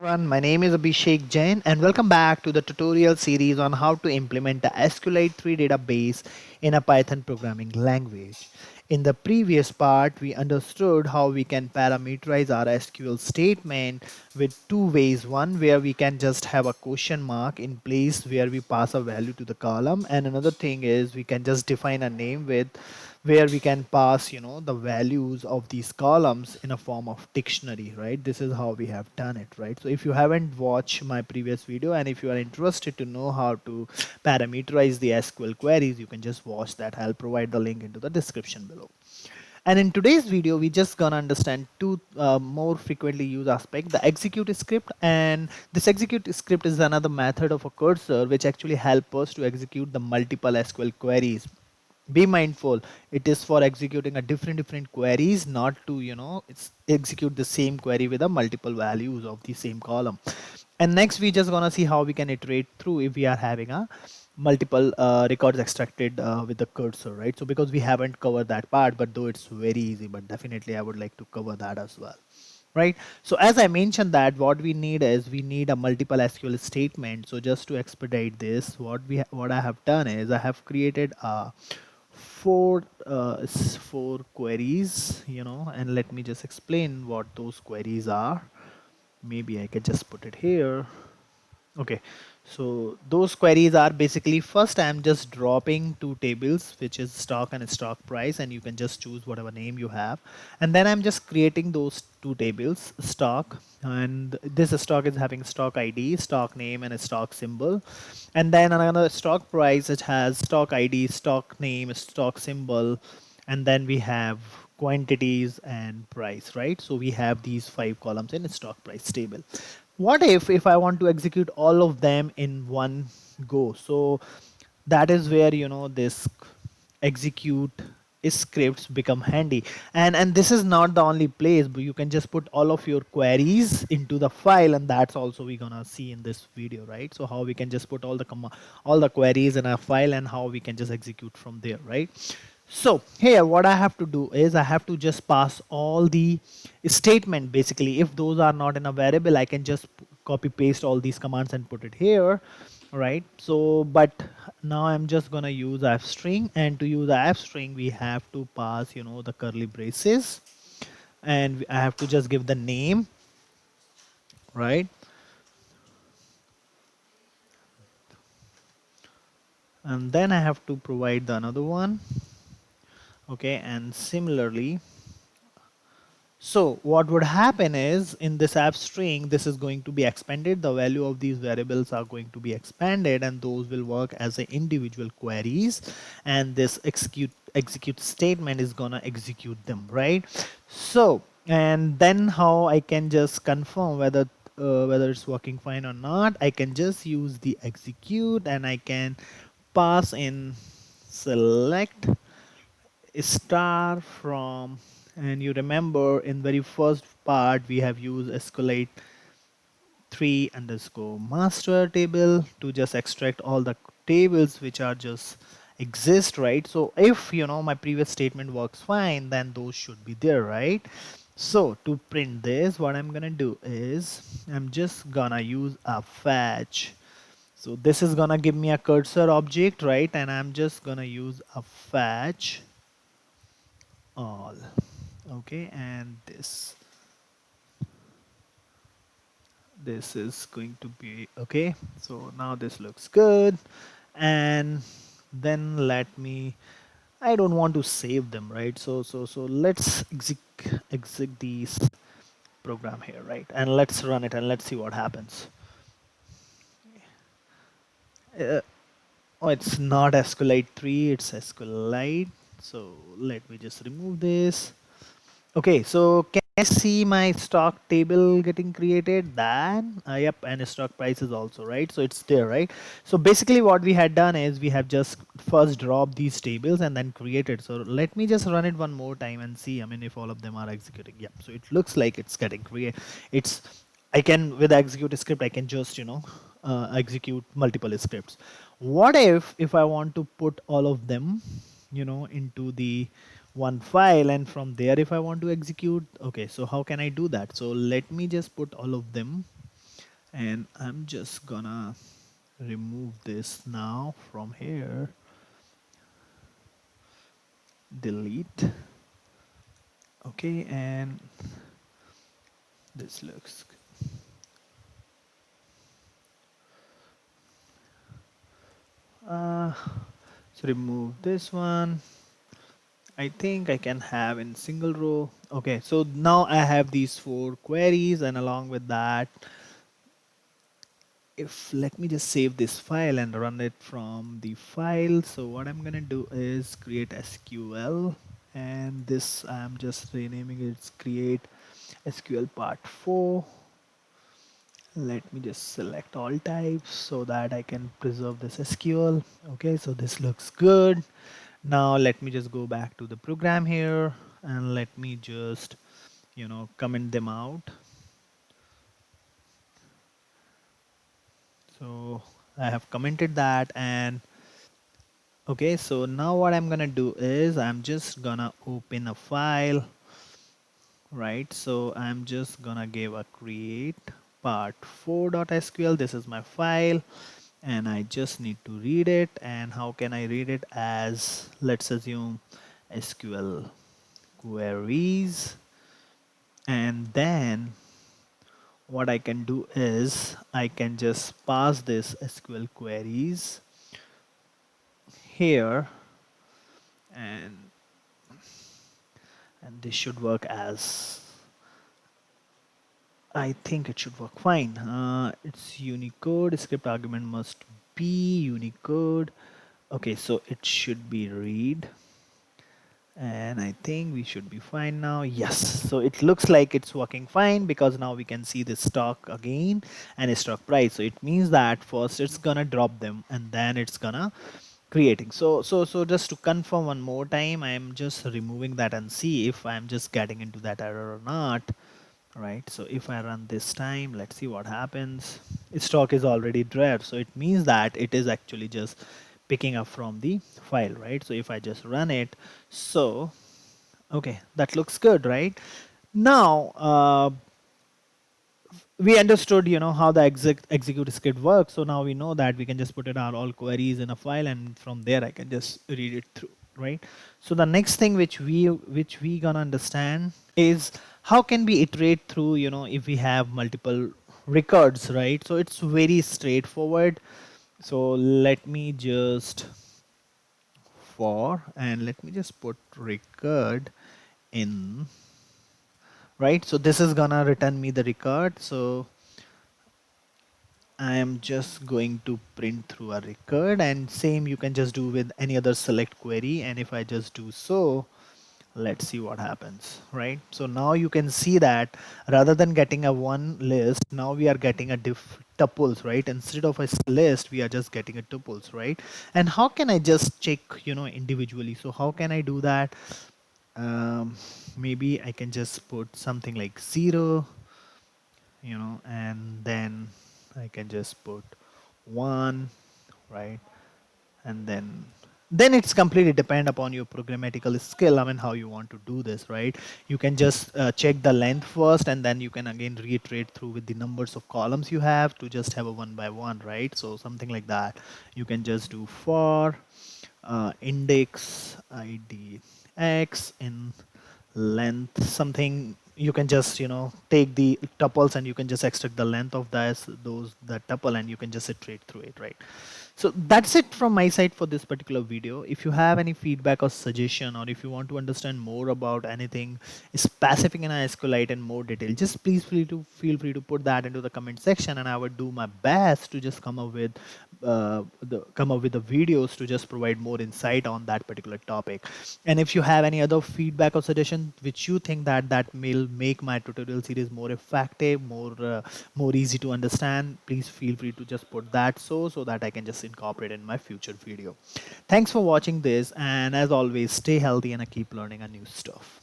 Everyone, my name is Abhishek Jain and welcome back to the tutorial series on how to implement the Sqlite3 database in a Python programming language. In the previous part, we understood how we can parameterize our SQL statement with two ways. One where we can just have a question mark in place where we pass a value to the column, and another thing is we can just define a name with where we can pass the values of these columns in a form of dictionary, right? This is how we have done it, right? So if you haven't watched my previous video and if you are interested to know how to parameterize the SQL queries, you can just watch that. I'll provide the link into the description below. And in today's video, we just gonna understand two more frequently used aspect, the execute script. And this execute script is another method of a cursor which actually help us to execute the multiple SQL queries. Be mindful, it is for executing a different queries, not to it's execute the same query with a multiple values of the same column. And next we just gonna see how we can iterate through if we are having a multiple records extracted with the cursor, right? So because we haven't covered that part, but though it's very easy, but definitely I would like to cover that as well, right? So as I mentioned, that what we need is we need a multiple SQL statement. So just to expedite this, what I have done is I have created a four queries, and let me just explain what those queries are. Maybe I could just put it here. Okay, so those queries are basically, first I'm just dropping two tables, which is stock and stock price, and you can just choose whatever name you have. And then I'm just creating those two tables, stock, and this stock is having stock ID, stock name, and a stock symbol. And then another stock price, which has stock ID, stock name, stock symbol, and then we have quantities and price, right? So we have these five columns in a stock price table. What if I want to execute all of them in one go? So that is where this execute scripts become handy. And this is not the only place, but you can just put all of your queries into the file, and that's also we're gonna see in this video, right? So how we can just put all the queries in a file and how we can just execute from there, right? So here what I have to do is I have to just pass all the statement. Basically, if those are not in a variable, I can just copy paste all these commands and put it here, right? So but now I'm just gonna use f string, and to use f string we have to pass the curly braces, and I have to just give the name, right? And then I have to provide the another one. Okay, and similarly, so what would happen is in this app string, this is going to be expanded. The value of these variables are going to be expanded, and those will work as a individual queries. And this execute statement is gonna execute them, right? So, and then how I can just confirm whether it's working fine or not, I can just use the execute, and I can pass in select star from, and you remember in very first part we have used Sqlite3 underscore master table to just extract all the tables which are just exist, right? So if my previous statement works fine, then those should be there, right? So to print this, what I'm gonna do is I'm just gonna use a fetch. So this is gonna give me a cursor object, right? And I'm just gonna use a fetch all. Okay, and this is going to be okay. So now this looks good, and then let me, I don't want to save them, right? So let's exec these program here, right? And let's run it and let's see what happens. uh, oh, it's not Sqlite3, it's Sqlite. So let me just remove this. Okay, so can I see my stock table getting created? Then, yep, and stock price is also, right? So it's there, right? So basically what we had done is we have just first dropped these tables and then created. So let me just run it one more time and see, I mean, if all of them are executing. Yep, so it looks like it's getting created. It's, I can, with execute script, I can just, execute multiple scripts. What if I want to put all of them, into the one file, and from there if I want to execute, okay, so how can I do that? So let me just put all of them and I'm just gonna remove this now from here, delete. Okay, and this looks uh, so remove this one. I think I can have in single row. Okay, so now I have these 4 queries, and along with that, if let me just save this file and run it from the file. So what I'm gonna do is create SQL, and this I'm just renaming it create SQL part 4. Let me just select all types so that I can preserve this SQL. Okay, so this looks good. Now let me just go back to the program here, and let me just comment them out. So I have commented that, and okay, so now what I'm gonna do is I'm just gonna open a file, right? So I'm just gonna give a create part4.sql. This is my file, and I just need to read it. And how can I read it? As let's assume SQL queries, and then what I can do is I can just pass this SQL queries here, and this should work as I think it should work fine. It's Unicode. Script argument must be Unicode. Okay, so it should be read. And I think we should be fine now. Yes, so it looks like it's working fine because now we can see the stock again and a stock price. So it means that first it's gonna drop them and then it's gonna creating. So just to confirm one more time, I'm just removing that and see if I'm just getting into that error or not. Right, so if I run this time, let's see what happens. Its stock is already there, so it means that it is actually just picking up from the file, right? So if I just run it, so okay, that looks good, right? Now we understood how the execute script works, so now we know that we can just put it out all queries in a file, and from there I can just read it through, right? So the next thing which we gonna understand is how can we iterate through if we have multiple records, right? So it's very straightforward. So let me just for and let me just put record in, right? So this is gonna return me the record. So I am just going to print through a record, and same you can just do with any other select query. And if I just do so, let's see what happens, right? So now you can see that rather than getting a one list, now we are getting a tuples, right? Instead of a list, we are just getting a tuples, right? And how can I just check individually? So how can I do that? Maybe I can just put something like 0, and then I can just put 1, right? And then it's completely depend upon your programmatical skill. I mean, how you want to do this, right? You can just check the length first, and then you can again reiterate through with the numbers of columns you have to just have a one by one, right? So something like that. You can just do for index id x in length something. You can just take the tuples, and you can just extract the length of that tuple, and you can just iterate through it, right? So that's it from my side for this particular video. If you have any feedback or suggestion, or if you want to understand more about anything specific in SQLite in more detail, just please feel free to put that into the comment section, and I would do my best to just come up with the videos to just provide more insight on that particular topic. And if you have any other feedback or suggestion which you think that will make my tutorial series more effective, more easy to understand, please feel free to just put that so that I can just incorporate in my future video. Thanks for watching this, and as always, stay healthy and keep learning a new stuff.